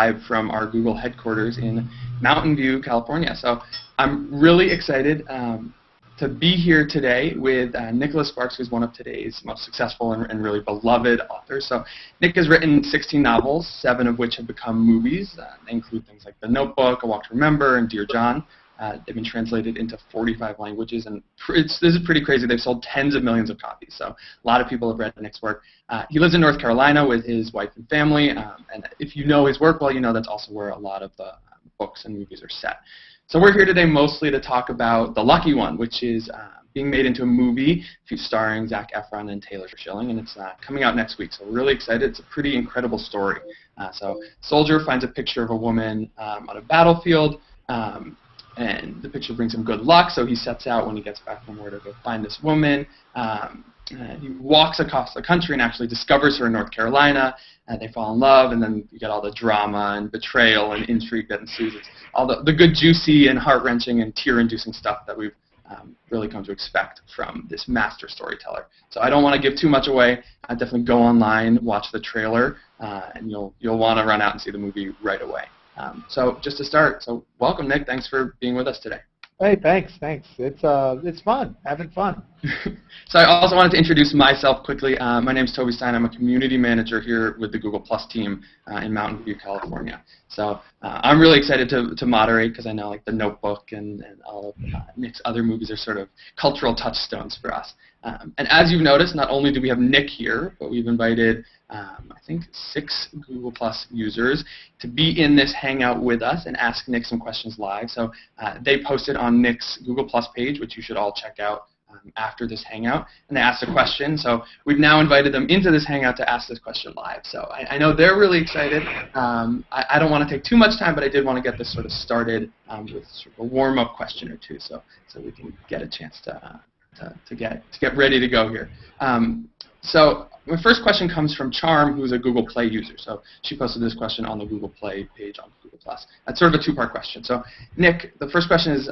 live from our Google headquarters in Mountain View, California. So I'm really excited to be here today with Nicholas Sparks, who's one of today's most successful and really beloved authors. So Nick has written 16 novels, 7 of which have become movies. They include things like The Notebook, A Walk to Remember, and Dear John. They've been translated into 45 languages, and this is pretty crazy. They've sold tens of millions of copies, so a lot of people have read Nick's work. He lives in North Carolina with his wife and family, and if you know his work well, you know that's also where a lot of the books and movies are set. So we're here today mostly to talk about The Lucky One, which is being made into a movie starring Zac Efron and Taylor Schilling, and it's coming out next week, so we're really excited. It's a pretty incredible story. So soldier finds a picture of a woman on a battlefield, and the picture brings him good luck, so he sets out when he gets back from war to go find this woman. He walks across the country and actually discovers her in North Carolina. They fall in love, and then you get all the drama and betrayal and intrigue that ensues. It's all the good, juicy, and heart-wrenching and tear-inducing stuff that we've really come to expect from this master storyteller. So I don't want to give too much away. Definitely go online, watch the trailer, and you'll want to run out and see the movie right away. So just to start, so welcome, Nick. Thanks for being with us today. Hey, thanks. It's fun, having fun. So I also wanted to introduce myself quickly. My name is Toby Stein. I'm a community manager here with the Google Plus team in Mountain View, California. So I'm really excited to moderate because I know like The Notebook and all of Nick's other movies are sort of cultural touchstones for us. And as you've noticed, not only do we have Nick here, but we've invited I think 6 Google Plus users to be in this Hangout with us and ask Nick some questions live. So they posted on Nick's Google Plus page, which you should all check out after this Hangout, and they asked a question. So we've now invited them into this Hangout to ask this question live. So I know they're really excited. I don't want to take too much time, but I did want to get this sort of started with sort of a warm-up question or two, so we can get a chance to get ready to go here. So my first question comes from Charm, who's a Google Play user. So she posted this question on the Google Play page on Google+. That's sort of a 2-part question. So Nick, the first question is,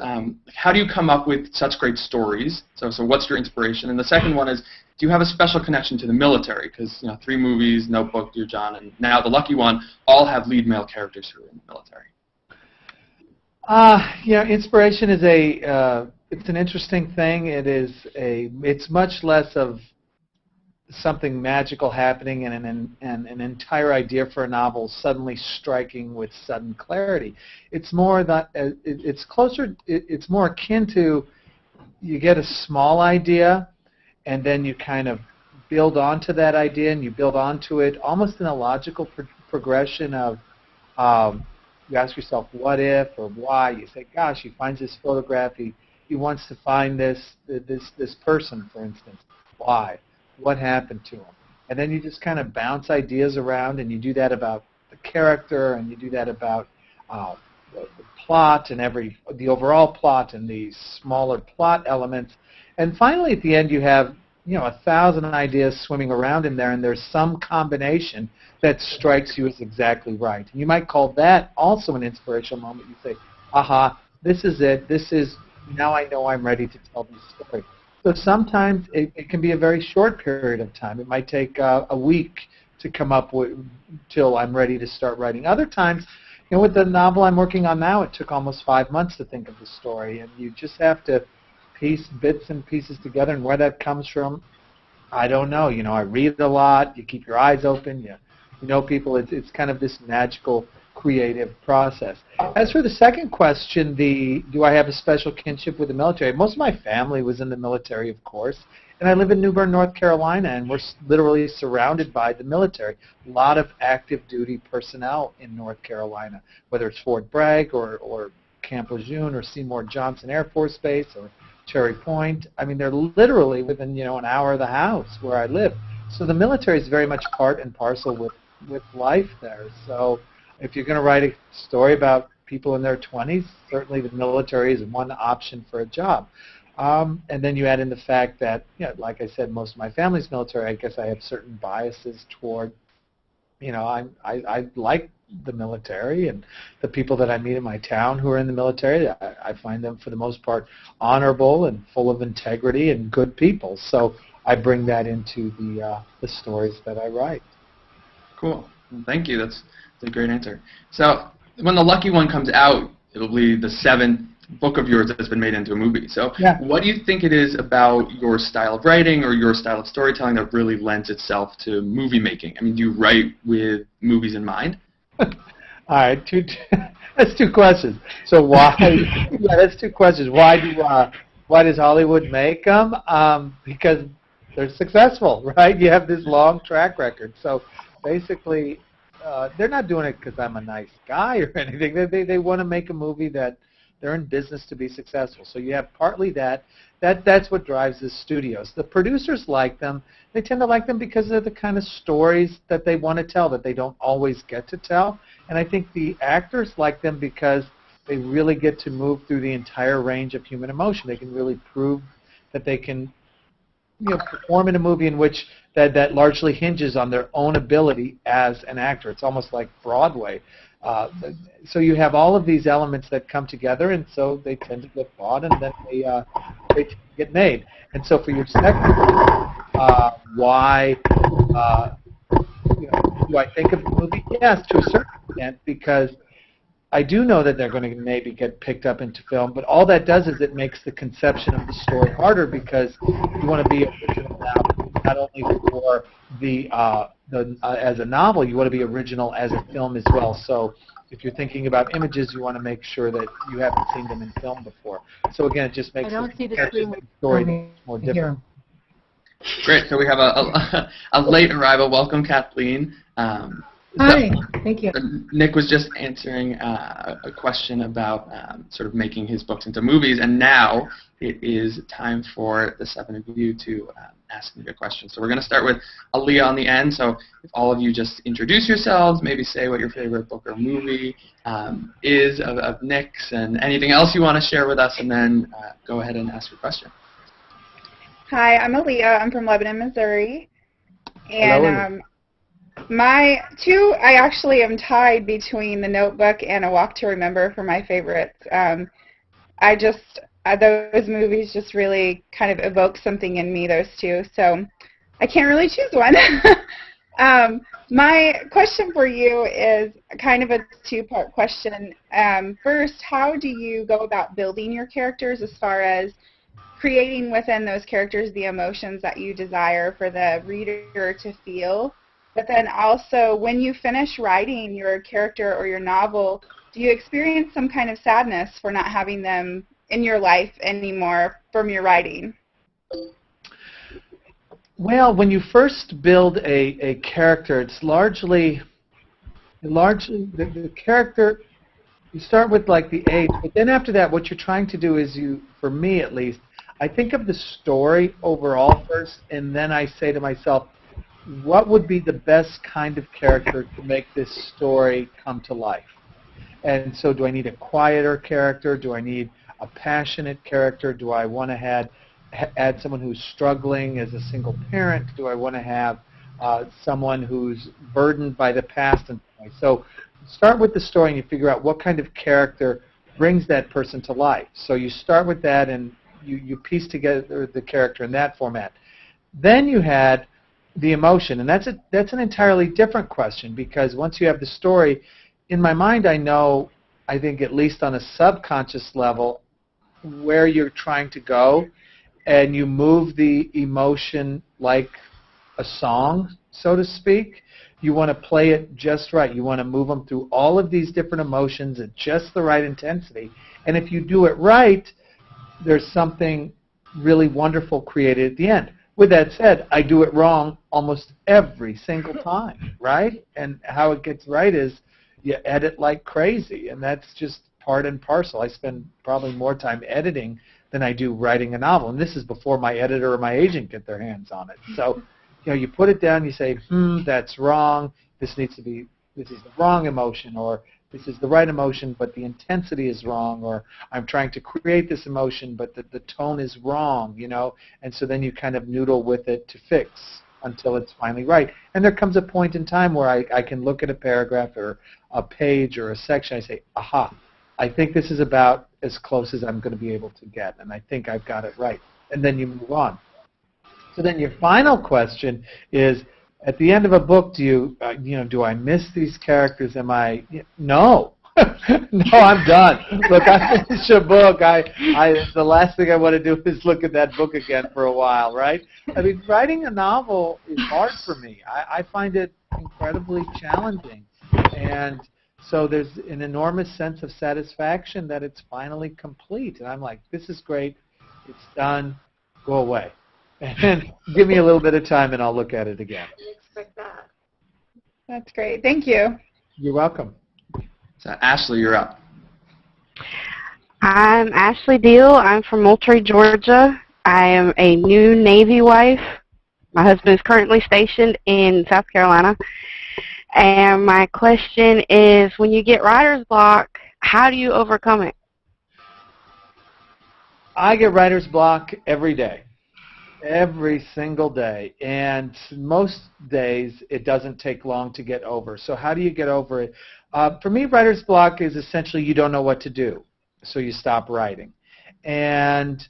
how do you come up with such great stories? So what's your inspiration? And the second one is, do you have a special connection to the military? Because 3 movies, Notebook, Dear John, and now The Lucky One all have lead male characters who are in the military. Inspiration is it's an interesting thing. It's much less of something magical happening and an entire idea for a novel suddenly striking with sudden clarity. It's more that it's more akin to you get a small idea and then you kind of build onto that idea and you build onto it almost in a logical progression of you ask yourself what if or why. You say, gosh, he finds this photograph, he wants to find this person, for instance. Why? What happened to him? And then you just kind of bounce ideas around, and you do that about the character, and you do that about the plot and the overall plot and the smaller plot elements. And finally, at the end, you have 1,000 ideas swimming around in there, and there's some combination that strikes you as exactly right. And you might call that also an inspirational moment. You say, aha, this is it. Now I know I'm ready to tell this story. So sometimes it can be a very short period of time. It might take a week to come up with till I'm ready to start writing. Other times, with the novel I'm working on now, it took almost 5 months to think of the story, and you just have to piece bits and pieces together. And where that comes from, I don't know. I read a lot. You keep your eyes open. You know people. It's kind of this magical creative process. As for the second question, do I have a special kinship with the military? Most of my family was in the military, of course, and I live in New Bern, North Carolina, and we're literally surrounded by the military. A lot of active duty personnel in North Carolina, whether it's Fort Bragg or Camp Lejeune or Seymour Johnson Air Force Base or Cherry Point. I mean, they're literally within an hour of the house where I live. So the military is very much part and parcel with life there. So if you're going to write a story about people in their 20s, certainly the military is one option for a job. And then you add in the fact that, like I said, most of my family's military. I guess I have certain biases toward, I like the military, and the people that I meet in my town who are in the military, I find them for the most part honorable and full of integrity and good people. So I bring that into the stories that I write. Cool. Well, thank you. That's It's a great answer. So when The Lucky One comes out, it'll be the 7th book of yours that's been made into a movie. So Yeah. what do you think it is about your style of writing or your style of storytelling that really lends itself to movie making? I mean, do you write with movies in mind? All right, that's 2 questions. So why? Yeah, that's 2 questions. Why does Hollywood make them? Because they're successful, right? You have this long track record. So basically, they're not doing it because I'm a nice guy or anything. They want to make a movie that they're in business to be successful. So you have partly that's what drives the studios. The producers like them. They tend to like them because they're the kind of stories that they want to tell that they don't always get to tell. And I think the actors like them because they really get to move through the entire range of human emotion. They can really prove that they can perform in a movie in which that largely hinges on their own ability as an actor. It's almost like Broadway. So you have all of these elements that come together, and so they tend to get bought, and then they get made. And so for your second, why do I think of the movie? Yes, to a certain extent, because I do know that they're going to maybe get picked up into film, but all that does is it makes the conception of the story harder because you want to be original now, not only for as a novel, you want to be original as a film as well. So if you're thinking about images, you want to make sure that you haven't seen them in film before. So again, it just makes the story more different. Great. So we have a late arrival. Welcome, Kathleen. Hi, thank you. Nick was just answering a question about sort of making his books into movies, and now it is time for the 7 of you to ask me a question. So we're going to start with Aaliyah on the end. So if all of you just introduce yourselves, maybe say what your favorite book or movie is of Nick's, and anything else you want to share with us, and then go ahead and ask your question. Hi, I'm Aaliyah. I'm from Lebanon, Missouri. And I actually am tied between The Notebook and A Walk to Remember for my favorites. Those movies just really kind of evoke something in me, those two. So I can't really choose one. My question for you is kind of a 2-part question. First, how do you go about building your characters as far as creating within those characters the emotions that you desire for the reader to feel? But then also, when you finish writing your character or your novel, do you experience some kind of sadness for not having them in your life anymore from your writing? Well, when you first build a character, it's largely the character, you start with like the age, but then after that, what you're trying to do is for me at least, I think of the story overall first, and then I say to myself, what would be the best kind of character to make this story come to life? And so do I need a quieter character? Do I need a passionate character? Do I want to add someone who's struggling as a single parent? Do I want to have someone who's burdened by the past? And so start with the story and you figure out what kind of character brings that person to life. So you start with that and you piece together the character in that format. Then you had the emotion, and that's an entirely different question, because once you have the story, in my mind I think at least on a subconscious level, where you're trying to go, and you move the emotion like a song, so to speak. You want to play it just right. You want to move them through all of these different emotions at just the right intensity. And if you do it right, there's something really wonderful created at the end. With that said, I do it wrong almost every single time, right? And how it gets right is you edit like crazy, and that's just part and parcel. I spend probably more time editing than I do writing a novel, and this is before my editor or my agent get their hands on it. So, you put it down, you say, that's wrong, this is the wrong emotion, or this is the right emotion, but the intensity is wrong, or I'm trying to create this emotion, but the tone is wrong, and so then you kind of noodle with it to fix until it's finally right. And there comes a point in time where I can look at a paragraph or a page or a section, I say, aha, I think this is about as close as I'm going to be able to get, and I think I've got it right. And then you move on. So then your final question is, At the end of a book, do I miss these characters? No. No, I'm done. Look, I finish a book. The last thing I want to do is look at that book again for a while, right? I mean, writing a novel is hard for me. I find it incredibly challenging. And so there's an enormous sense of satisfaction that it's finally complete. And I'm like, this is great. It's done. Go away. And give me a little bit of time and I'll look at it again. I expect that. That's great. Thank you. You're welcome. So Ashley, you're up. I'm Ashley Deal. I'm from Moultrie, Georgia. I am a new Navy wife. My husband is currently stationed in South Carolina. And my question is, when you get writer's block, how do you overcome it? I get writer's block every day. Every single day. And most days it doesn't take long to get over. So how do you get over it? For me, writer's block is essentially you don't know what to do. So you stop writing. And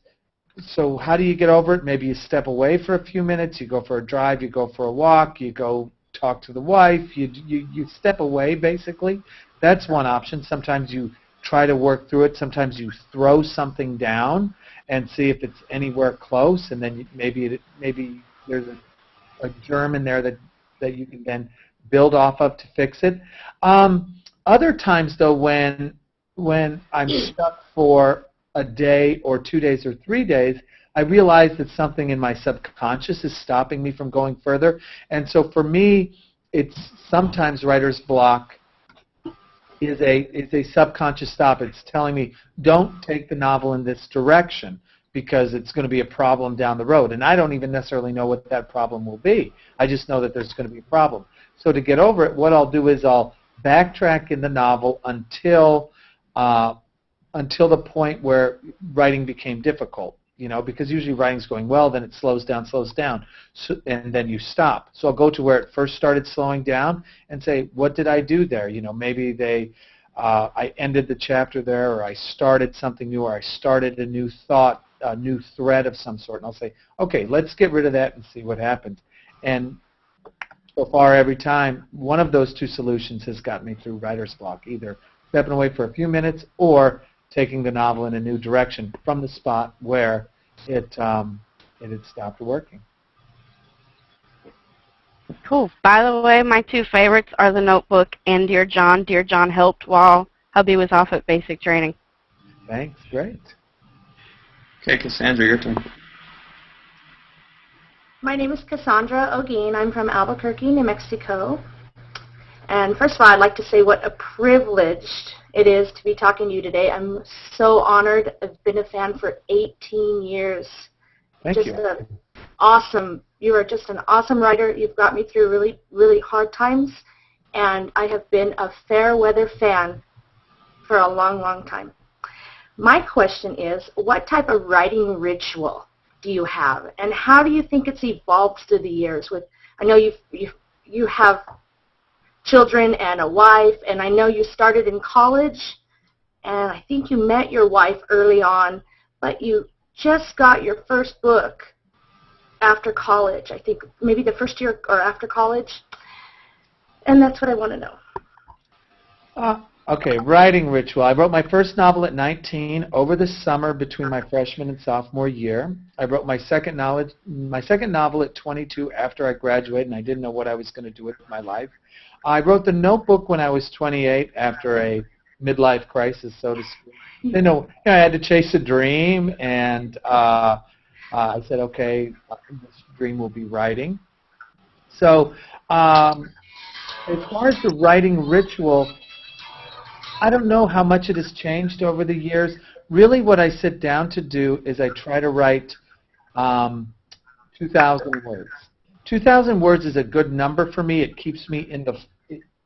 so how do you get over it? Maybe you step away for a few minutes. You go for a drive. You go for a walk. You go talk to the wife. You step away, basically. That's one option. Sometimes you try to work through it. Sometimes you throw something down and see if it's anywhere close, and then maybe there's a germ in there that you can then build off of to fix it. Other times, though, when I'm stuck for a day or 2 days or 3 days, I realize that something in my subconscious is stopping me from going further. And so for me, it's sometimes writer's block is a subconscious stop. It's telling me, don't take the novel in this direction because it's going to be a problem down the road. And I don't even necessarily know what that problem will be. I just know that there's going to be a problem. So to get over it, what I'll do is I'll backtrack in the novel until the point where writing became difficult. Because usually writing's going well, then it slows down, so, and then you stop. So I'll go to where it first started slowing down and say, what did I do there? Maybe I ended the chapter there, or I started something new, or I started a new thought, a new thread of some sort. And I'll say, okay, let's get rid of that and see what happens. And so far, every time, one of those two solutions has got me through writer's block, either stepping away for a few minutes or taking the novel in a new direction from the spot where it had stopped working. Cool. By the way, my two favorites are The Notebook and Dear John. Dear John helped while hubby was off at basic training. Thanks. Great. Okay, Cassandra, your turn. My name is Cassandra Ogeen. I'm from Albuquerque, New Mexico. And first of all, I'd like to say what a privilege it is to be talking to you today. I'm so honored. I've been a fan for 18 years. Thank you. You are just an awesome writer. You've got me through really, really hard times. And I have been a fair weather fan for a long, long time. My question is, what type of writing ritual do you have? And how do you think it's evolved through the years? I know you have children and a wife, and I know you started in college, and I think you met your wife early on, but you just got your first book after college. I think maybe the first year or after college, and that's what I want to know. Okay, writing ritual. I wrote my first novel at 19 over the summer between my freshman and sophomore year. I wrote my second novel at 22 after I graduated, and I didn't know what I was going to do with my life. I wrote The Notebook when I was 28 after a midlife crisis, so to speak. I had to chase a dream, and I said, okay, this dream will be writing. So as far as the writing ritual, I don't know how much it has changed over the years. Really what I sit down to do is I try to write 2,000 words. 2,000 words is a good number for me. It keeps me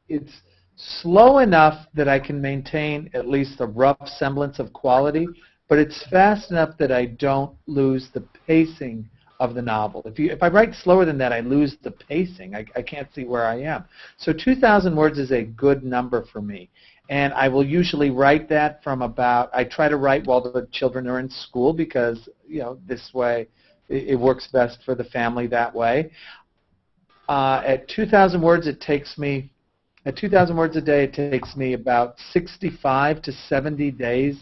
it's slow enough that I can maintain at least a rough semblance of quality, but it's fast enough that I don't lose the pacing of the novel. If I write slower than that, I lose the pacing. I can't see where I am. So 2,000 words is a good number for me. And I will usually write that I try to write while the children are in school because, this way it works best for the family that way. At 2,000 words, it takes me. At 2,000 words a day, it takes me about 65 to 70 days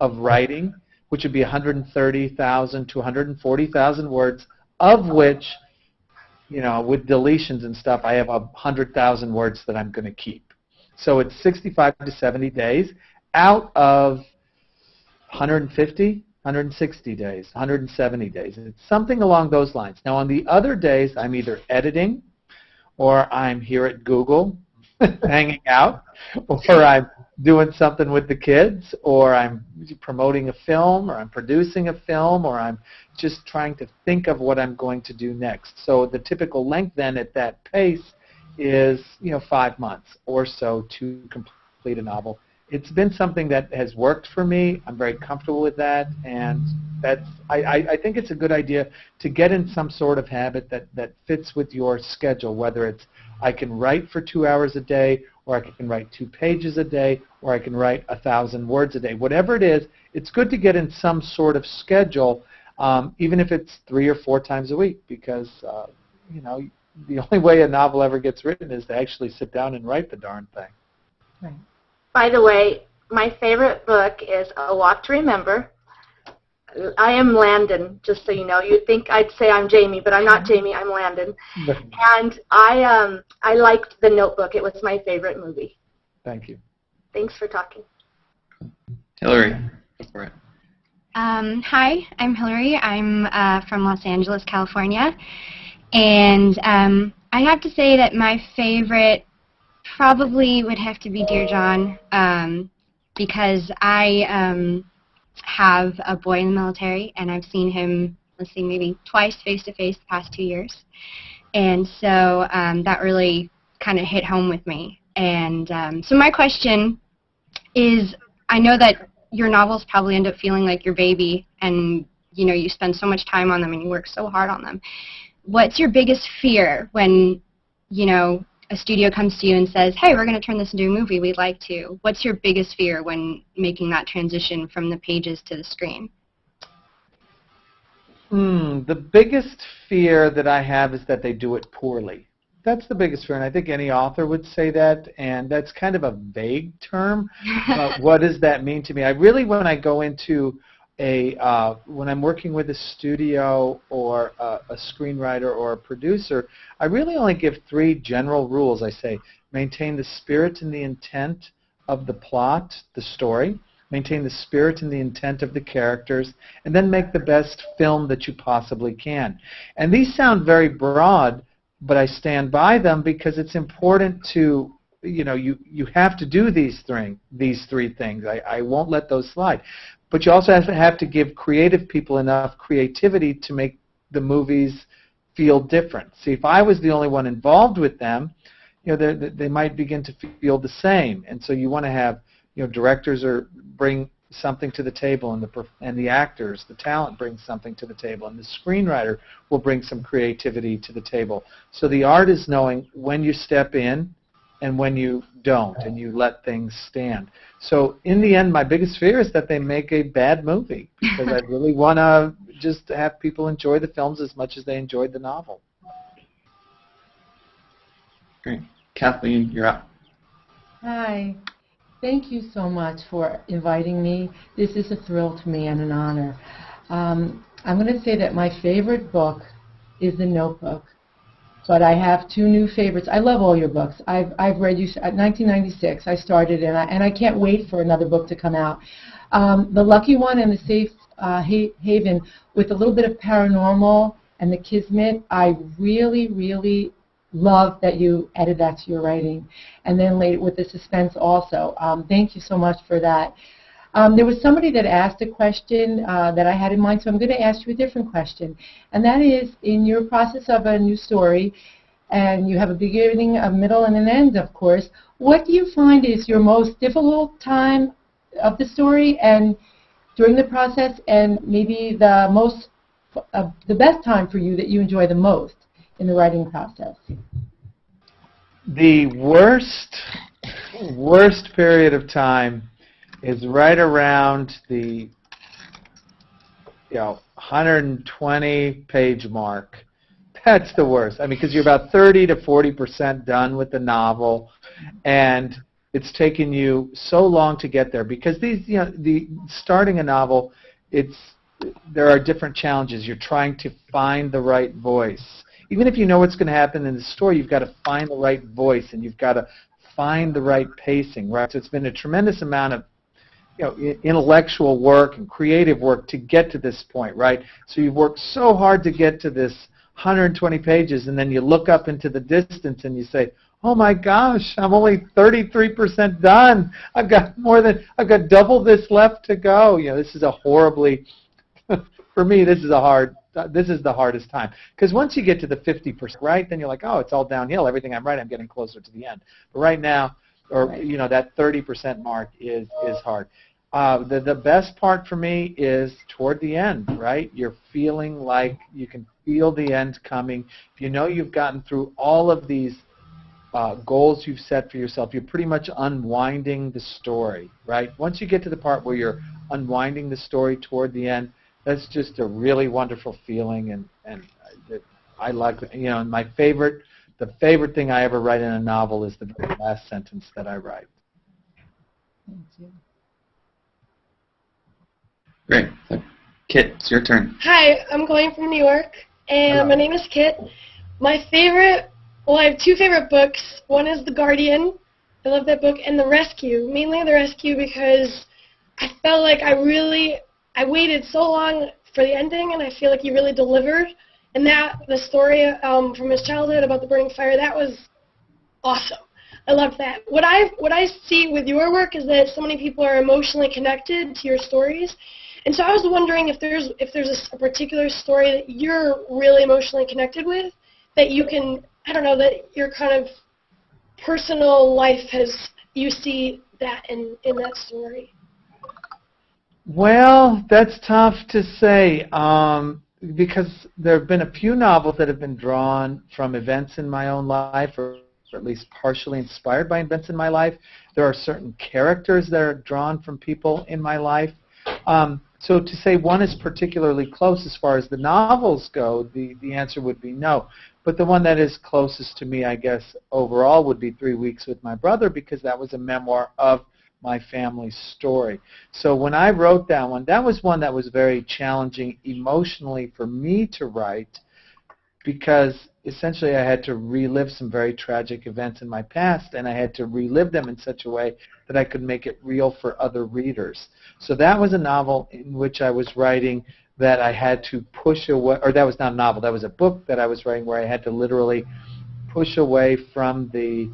of writing, which would be 130,000 to 140,000 words, of which, with deletions and stuff, I have 100,000 words that I'm going to keep. So it's 65 to 70 days out of 150, 160 days, 170 days. It's something along those lines. Now, on the other days, I'm either editing, or I'm here at Google hanging out, or I'm doing something with the kids, or I'm promoting a film, or I'm producing a film, or I'm just trying to think of what I'm going to do next. So the typical length then at that pace is 5 months or so to complete a novel. It's been something that has worked for me. I'm very comfortable with that, and I think it's a good idea to get in some sort of habit that fits with your schedule, whether it's I can write for 2 hours a day, or I can write 2 pages a day, or I can write 1,000 words a day. Whatever it is, it's good to get in some sort of schedule, even if it's 3 or 4 times a week, because the only way a novel ever gets written is to actually sit down and write the darn thing. Right. By the way, my favorite book is A Walk to Remember. I am Landon, just so you know. You'd think I'd say I'm Jamie, but I'm not Jamie. I'm Landon. And I liked The Notebook. It was my favorite movie. Thank you. Thanks for talking. Hillary, go for it. Hi, I'm Hillary. I'm from Los Angeles, California. And I have to say that my favorite probably would have to be Dear John, because I have a boy in the military, and I've seen him, maybe twice face-to-face the past 2 years. And so that really kind of hit home with me. And so my question is, I know that your novels probably end up feeling like your baby, and you spend so much time on them and you work so hard on them. What's your biggest fear when, a studio comes to you and says, hey, we're going to turn this into a movie, we'd like to? What's your biggest fear when making that transition from the pages to the screen? The biggest fear that I have is that they do it poorly. That's the biggest fear, and I think any author would say that, and that's kind of a vague term. But what does that mean to me? I really, when I go into when I'm working with a studio or a screenwriter or a producer, I really only give 3 general rules. I say, maintain the spirit and the intent of the plot, the story, maintain the spirit and the intent of the characters, and then make the best film that you possibly can. And these sound very broad, but I stand by them because it's important to, you have to do these 3 things. I won't let those slide. But you also have to give creative people enough creativity to make the movies feel different. See, if I was the only one involved with them, they might begin to feel the same. And so you want to have, directors bring something to the table, and the actors, the talent brings something to the table, and the screenwriter will bring some creativity to the table. So the art is knowing when you step in and when you don't, and you let things stand. So in the end, my biggest fear is that they make a bad movie, because I really want to just have people enjoy the films as much as they enjoyed the novel. Great. Kathleen, you're up. Hi. Thank you so much for inviting me. This is a thrill to me and an honor. I'm going to say that my favorite book is The Notebook. But I have 2 new favorites. I love all your books. I've read you at 1996. I started, and I can't wait for another book to come out. The Lucky One and The Safe Haven, with a little bit of paranormal and the Kismet. I really, really love that you added that to your writing, and then later with the suspense also. Thank you so much for that. There was somebody that asked a question that I had in mind, so I'm going to ask you a different question. And that is, in your process of a new story, and you have a beginning, a middle, and an end, of course, what do you find is your most difficult time of the story and during the process, and maybe the best time for you that you enjoy the most in the writing process? The worst period of time is right around the 120-page mark. That's the worst. I mean, because you're about 30 to 40% done with the novel, and it's taken you so long to get there. Because starting a novel, there are different challenges. You're trying to find the right voice. Even if you know what's going to happen in the story, you've got to find the right voice, and you've got to find the right pacing, right? So it's been a tremendous amount of intellectual work and creative work to get to this point, right? So you've worked so hard to get to this 120 pages, and then you look up into the distance and you say, oh my gosh, I'm only 33% done. I've got double this left to go. This is a horribly, for me, this is the hardest time. Because once you get to the 50%, right, then you're like, oh, it's all downhill. Everything I'm writing, I'm getting closer to the end. But right now, that 30% mark is hard. The best part for me is toward the end, right? You're feeling like you can feel the end coming. If you know you've gotten through all of these goals you've set for yourself, you're pretty much unwinding the story, right? Once you get to the part where you're unwinding the story toward the end, that's just a really wonderful feeling, and I like it. And the favorite thing I ever write in a novel is the very last sentence that I write. Thank you. Great. Kit, it's your turn. Hi, I'm calling from New York, and Hello. my name is Kit. I have two favorite books. One is The Guardian. I love that book, and The Rescue. Mainly The Rescue because I felt like I waited so long for the ending, and I feel like he really delivered. And the story from his childhood about the burning fire, that was awesome. I loved that. What I see with your work is that so many people are emotionally connected to your stories. And so I was wondering if there's a particular story that you're really emotionally connected with, that you can, that your kind of personal life you see that in that story. Well, that's tough to say because there have been a few novels that have been drawn from events in my own life, or at least partially inspired by events in my life. There are certain characters that are drawn from people in my life. So to say one is particularly close as far as the novels go, the answer would be no. But the one that is closest to me, I guess, overall would be 3 Weeks with My Brother, because that was a memoir of my family's story. So when I wrote that was one that was very challenging emotionally for me to write, because essentially I had to relive some very tragic events in my past, and I had to relive them in such a way that I could make it real for other readers. So that was a novel in which I was writing that I had to push away, or that was not a novel, that was a book that I was writing where I had to literally push away from the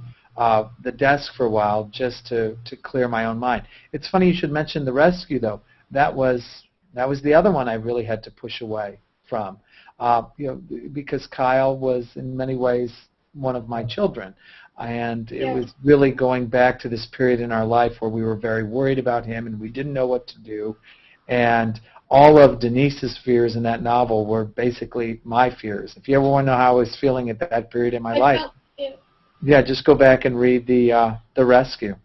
desk for a while just to clear my own mind. It's funny you should mention The Rescue, though. That was the other one I really had to push away from. Because Kyle was in many ways one of my children, and it was really going back to this period in our life where we were very worried about him and we didn't know what to do, and all of Denise's fears in that novel were basically my fears. If you ever want to know how I was feeling at that period in my life, just go back and read The Rescue.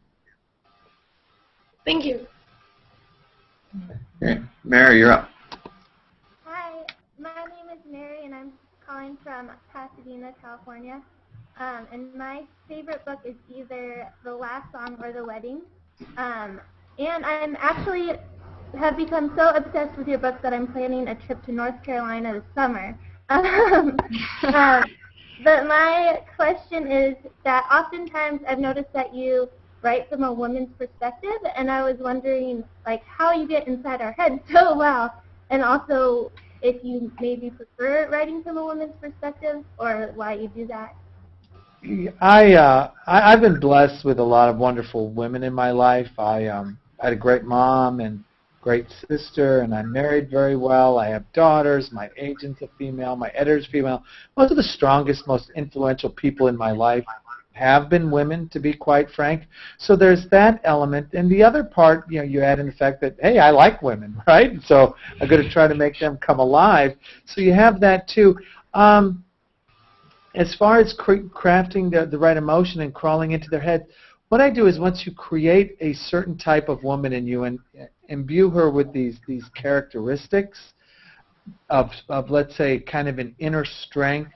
Thank you. Great. Mary, you're up. My name is Mary, and I'm calling from Pasadena, California. And my favorite book is either The Last Song or The Wedding. And I'm actually have become so obsessed with your book that I'm planning a trip to North Carolina this summer. But my question is that oftentimes I've noticed that you write from a woman's perspective, and I was wondering how you get inside our heads so well, and also if you maybe prefer writing from a woman's perspective, or why you do that. I've been blessed with a lot of wonderful women in my life. I had a great mom and great sister, and I'm married very well. I have daughters. My agent's a female. My editor's female. Most of the strongest, most influential people in my life have been women, to be quite frank. So there's that element. And the other part, you add in the fact that, hey, I like women, right? So I'm going to try to make them come alive. So you have that too. As far as crafting the right emotion and crawling into their head, what I do is once you create a certain type of woman in you and imbue her with these characteristics of let's say, kind of an inner strength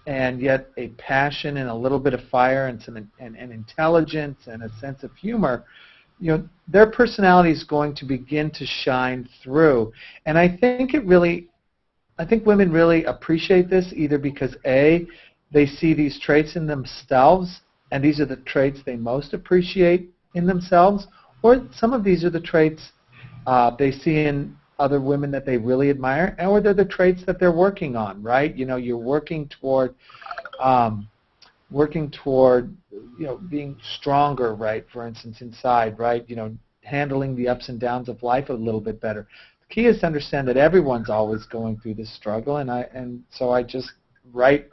and yet a passion and a little bit of fire and some and intelligence and a sense of humor, their personality is going to begin to shine through. And I think women really appreciate this, either because A, they see these traits in themselves, and these are the traits they most appreciate in themselves, or some of these are the traits they see in other women that they really admire, or they're the traits that they're working on, right? You're working toward being stronger, right? For instance, inside, right? Handling the ups and downs of life a little bit better. The key is to understand that everyone's always going through this struggle, and so I just write,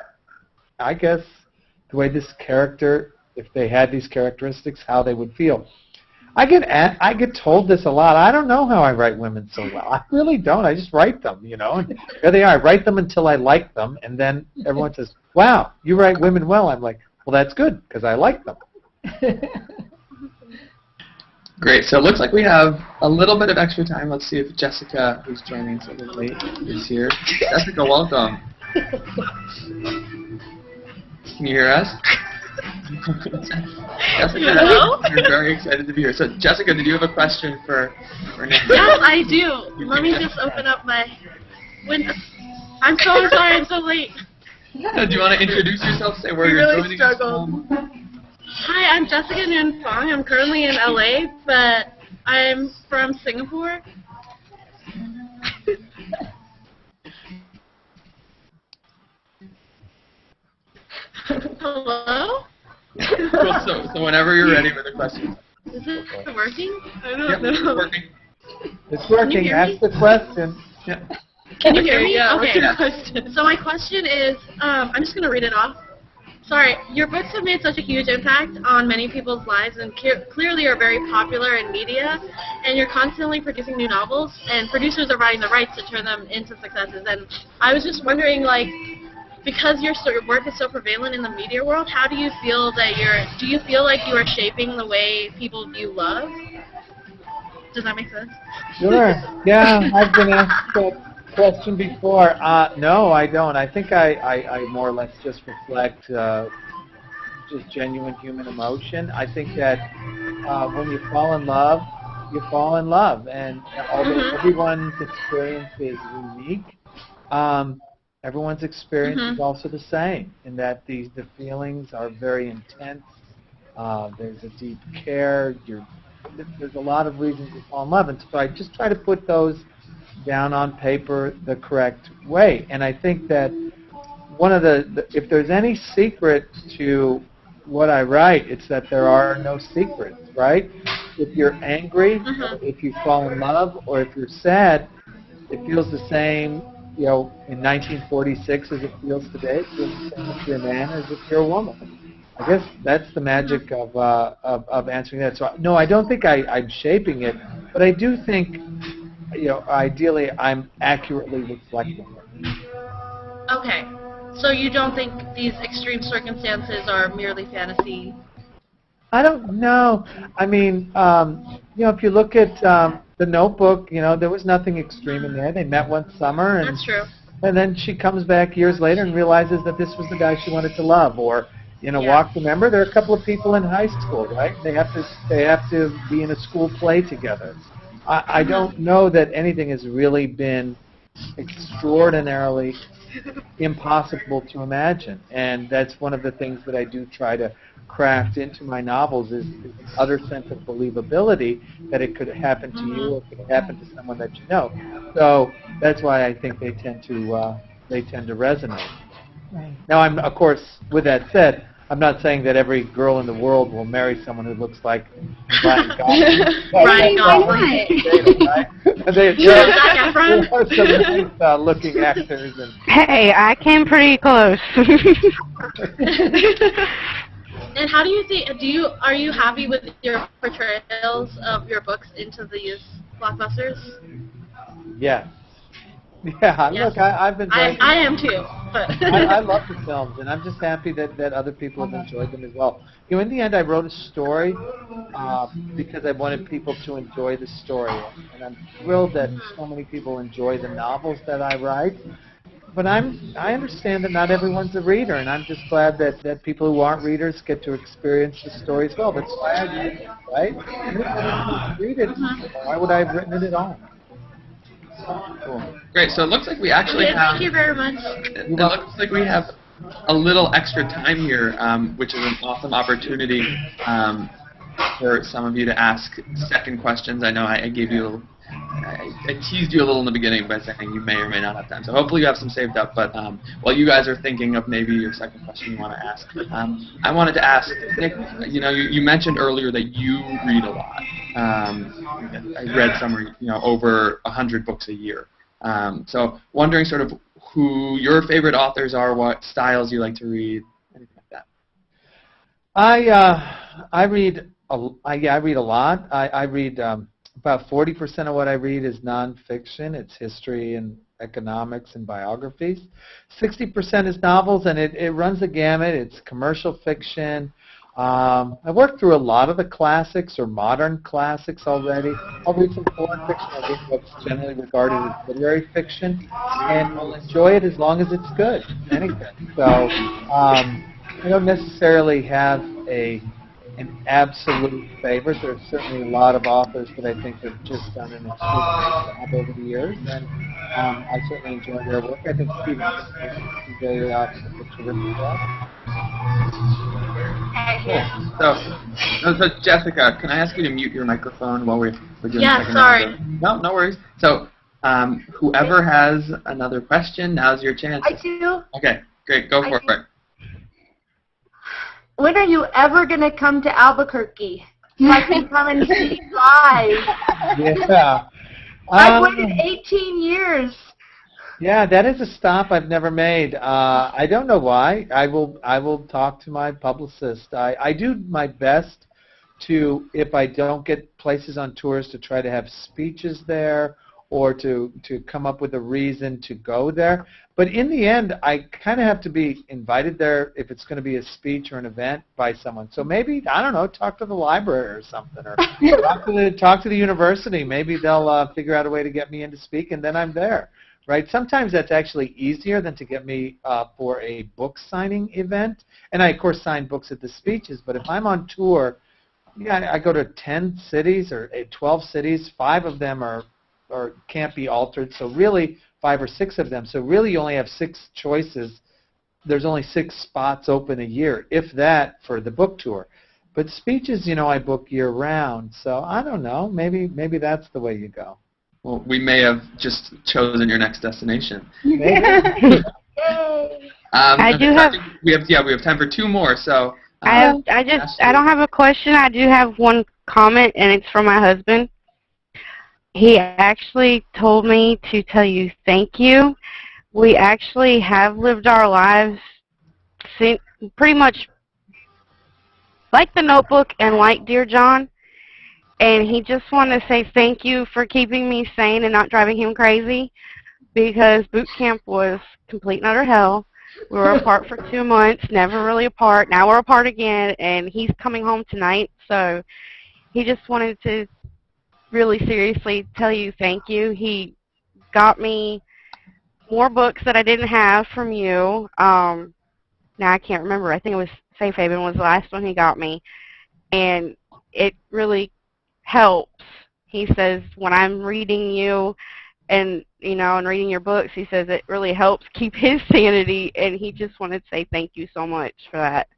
I guess, the way this character, if they had these characteristics, how they would feel. I get told this a lot. I don't know how I write women so well. I really don't. I just write them, and there they are. I write them until I like them, and then everyone says, "Wow, you write women well." I'm like, "Well, that's good because I like them." Great. So it looks like we have a little bit of extra time. Let's see if Jessica, who's joining us a little late, is here. Jessica, welcome. Can you hear us? Jessica, we're very excited to be here. So, Jessica, did you have a question for Nick? Yes, I do. Let me just open up my window. I'm so sorry I'm so late. Do you want to introduce yourself? Say where you're really joining struggled. us from? Hi, I'm Jessica Nguyen Fong. I'm currently in LA, but I'm from Singapore. Hello? Cool. So whenever you're ready with a question. Is it working? I don't Yep, know. it's working. It's working. hear Ask me? the question. Yeah. Can you hear me? Yeah, Okay. what's your question? So my question is, I'm just going to read it off. Sorry, your books have made such a huge impact on many people's lives and clearly are very popular in media, and you're constantly producing new novels, and producers are buying the rights to turn them into successes. And I was just wondering, because your work is so prevalent in the media world, how do you feel that do you feel like you are shaping the way people view love? Does that make sense? Sure. Yeah, I've been asked that question before. No, I don't. I think I more or less just reflect just genuine human emotion. I think that when you fall in love, you fall in love. And although everyone's experience is unique, everyone's experience is also the same, in that the feelings are very intense. There's a deep care. There's a lot of reasons to fall in love, and so I just try to put those down on paper the correct way. And I think that one of if there's any secret to what I write, it's that there are no secrets, right? If you're angry, if you fall in love, or if you're sad, it feels the same, in 1946 as it feels today. It feels the same if you're a man as if you're a woman. I guess that's the magic of answering that. So no, I don't think I'm shaping it, but I do think, ideally I'm accurately reflecting it. Okay. So you don't think these extreme circumstances are merely fantasy? I don't know. I mean, if you look at The Notebook, there was nothing extreme in there. They met one summer, and That's true. And then she comes back years later and realizes that this was the guy she wanted to love. Or, Walk, remember, there are a couple of people in high school, right? They have to be in a school play together. I don't know that anything has really been extraordinarily impossible to imagine. And that's one of the things that I do try to craft into my novels, is this utter sense of believability that it could happen to you, or it could happen to someone that you know. So that's why I think they tend to resonate. Right. Now, of course, with that said, I'm not saying that every girl in the world will marry someone who looks like Ryan Gosling. Ryan Gosling. There are some nice looking actors. Hey, I came pretty close. And how do you think? Are you happy with your portrayals of your books into these blockbusters? Yes. Yeah. Yes. Look, I've been. I am too. But I love the films, and I'm just happy that other people have enjoyed them as well. In the end, I wrote a story because I wanted people to enjoy the story, and I'm thrilled that so many people enjoy the novels that I write. but I understand that not everyone's a reader, and I'm just glad that people who aren't readers get to experience the story as well. That's why I read it, right? And if I didn't read it, why would I have written it at all? Cool. Great. So it looks like we actually have. Thank you very much. It looks like we have a little extra time here, which is an awesome opportunity for some of you to ask second questions. I know I gave you a little. I teased you a little in the beginning by saying you may or may not have time. So hopefully you have some saved up. But while you guys are thinking of maybe your second question you want to ask, I wanted to ask, Nick, you mentioned earlier that you read a lot. I read somewhere, over 100 books a year. So wondering sort of who your favorite authors are, what styles you like to read, anything like that. I read a lot. I read about 40% of what I read is nonfiction. It's history and economics and biographies. 60% is novels, and it runs the gamut. It's commercial fiction. I worked through a lot of the classics or modern classics already. I'll read some foreign fiction. I'll read what's generally regarded as literary fiction, and I'll enjoy it as long as it's good. Anything. So I don't necessarily have an absolute favorite. There's certainly a lot of authors that I think have just done an extraordinary job over the years, and I certainly enjoy their work. I think Stephen King did a terrific job. So Jessica, can I ask you to mute your microphone while we're doing yeah, the second sorry. round? No worries. So whoever has another question, now's your chance. I do. Okay, great. Go for it. When are you ever going to come to Albuquerque so I can come and see you live? Yeah. I've waited 18 years. Yeah, that is a stop I've never made. I don't know why. I will talk to my publicist. I do my best to, if I don't get places on tours, to try to have speeches there or to come up with a reason to go there. But in the end, I kind of have to be invited there if it's going to be a speech or an event by someone. So maybe, I don't know, talk to the library or something, or talk to the university. Maybe they'll figure out a way to get me in to speak, and then I'm there. Right? Sometimes that's actually easier than to get me for a book signing event. And I, of course, sign books at the speeches. But if I'm on tour, I go to 10 cities or 12 cities. 5 of them are can't be altered. So really, 5 or 6 of them. So really, you only have 6 choices. There's only 6 spots open a year, if that, for the book tour. But speeches, I book year-round. So I don't know. Maybe that's the way you go. Well, we may have just chosen your next destination. I do have. We have time for 2 more. So I don't have a question. I do have one comment, and it's from my husband. He actually told me to tell you thank you. We actually have lived our lives pretty much like The Notebook and like Dear John. And he just wanted to say thank you for keeping me sane and not driving him crazy, because boot camp was complete and utter hell. We were apart for 2 months, never really apart. Now we're apart again, and he's coming home tonight. So he just wanted to really seriously tell you thank you. He got me more books that I didn't have from you. Now I can't remember. I think it was Safe Haven was the last one he got me. And it really helps. He says when I'm reading you and and reading your books, he says it really helps keep his sanity, and he just wanted to say thank you so much for that.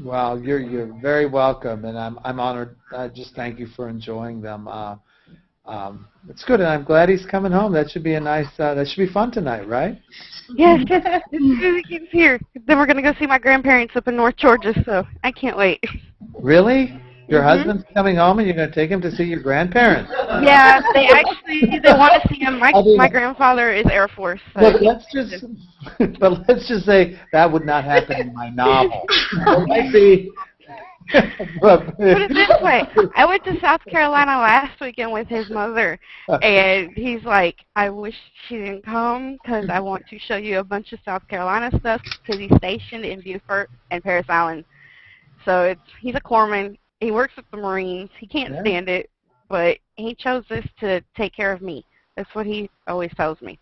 Well, you're very welcome, and I'm honored. Just thank you for enjoying them. It's good, and I'm glad he's coming home. That should be a nice. That should be fun tonight, right? Yes, as soon as he gets here. Then we're gonna go see my grandparents up in North Georgia, so I can't wait. Really? Your husband's coming home, and you're going to take him to see your grandparents? Yeah, they want to see him. My grandfather is Air Force. So Look, let's just say that would not happen in my novel. It might be. Put it this way: I went to South Carolina last weekend with his mother, and he's like, "I wish she didn't come because I want to show you a bunch of South Carolina stuff." Because he's stationed in Beaufort and Parris Island, so he's a corpsman. He works with the Marines. He can't stand it, but he chose this to take care of me. That's what he always tells me.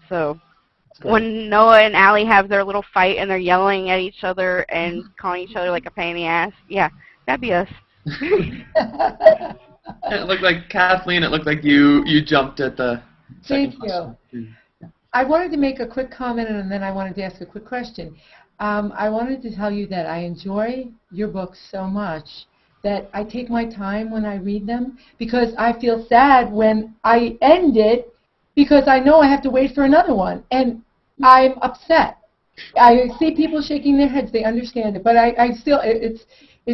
So That's great. when Noah and Allie have their little fight and they're yelling at each other and calling each other like a pain in the ass, yeah, that'd be us. It looked like Kathleen. It looked like you jumped at the second Thank question. you. I wanted to make a quick comment and then I wanted to ask a quick question. I wanted to tell you that I enjoy your books so much that I take my time when I read them because I feel sad when I end it because I know I have to wait for another one and I'm upset. I see people shaking their heads, they understand it, but I still, it's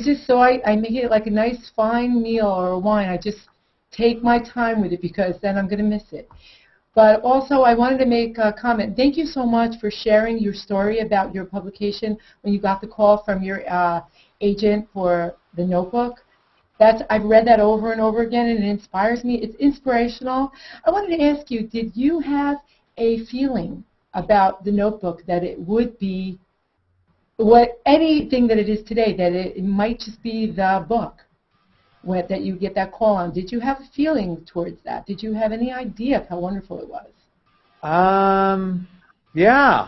just so I make it like a nice fine meal or a wine. I just take my time with it because then I'm going to miss it. But also, I wanted to make a comment. Thank you so much for sharing your story about your publication when you got the call from your agent for the notebook. I've read that over and over again, and it inspires me. It's inspirational. I wanted to ask you, did you have a feeling about the notebook that it would be anything that it is today, that it might just be the book that you get that call on? Did you have a feeling towards that? Did you have any idea of how wonderful it was? Yeah,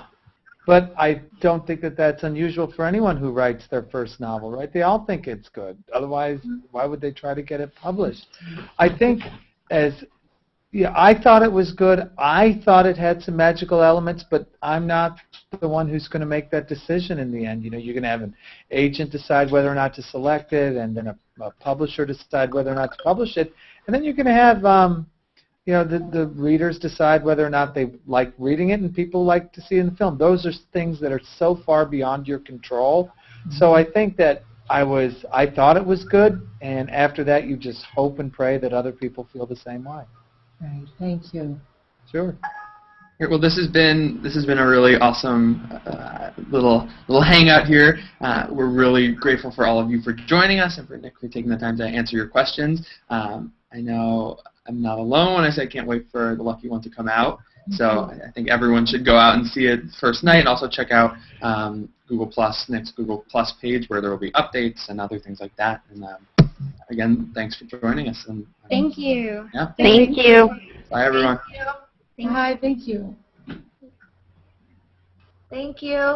but I don't think that that's unusual for anyone who writes their first novel, right? They all think it's good. Otherwise, why would they try to get it published? I think I thought it was good. I thought it had some magical elements, but I'm not the one who's going to make that decision in the end. You know, you're going to have an agent decide whether or not to select it, and then a publisher decide whether or not to publish it, and then you're going to have the readers decide whether or not they like reading it, and people like to see it in the film. Those are things that are so far beyond your control. Mm-hmm. So I think that I thought it was good, and after that, you just hope and pray that other people feel the same way. Right. Thank you. Sure. Great. Well, this has been a really awesome little hangout here. We're really grateful for all of you for joining us and for Nick for taking the time to answer your questions. I know I'm not alone when I say I can't wait for The Lucky One to come out. So I think everyone should go out and see it first night, and also check out Google+, Nick's Google+ page, where there will be updates and other things like that. And again, thanks for joining us. And Thank you. Yeah. Thank you. Bye, everyone. Thank you. Hi, thank you. Thank you.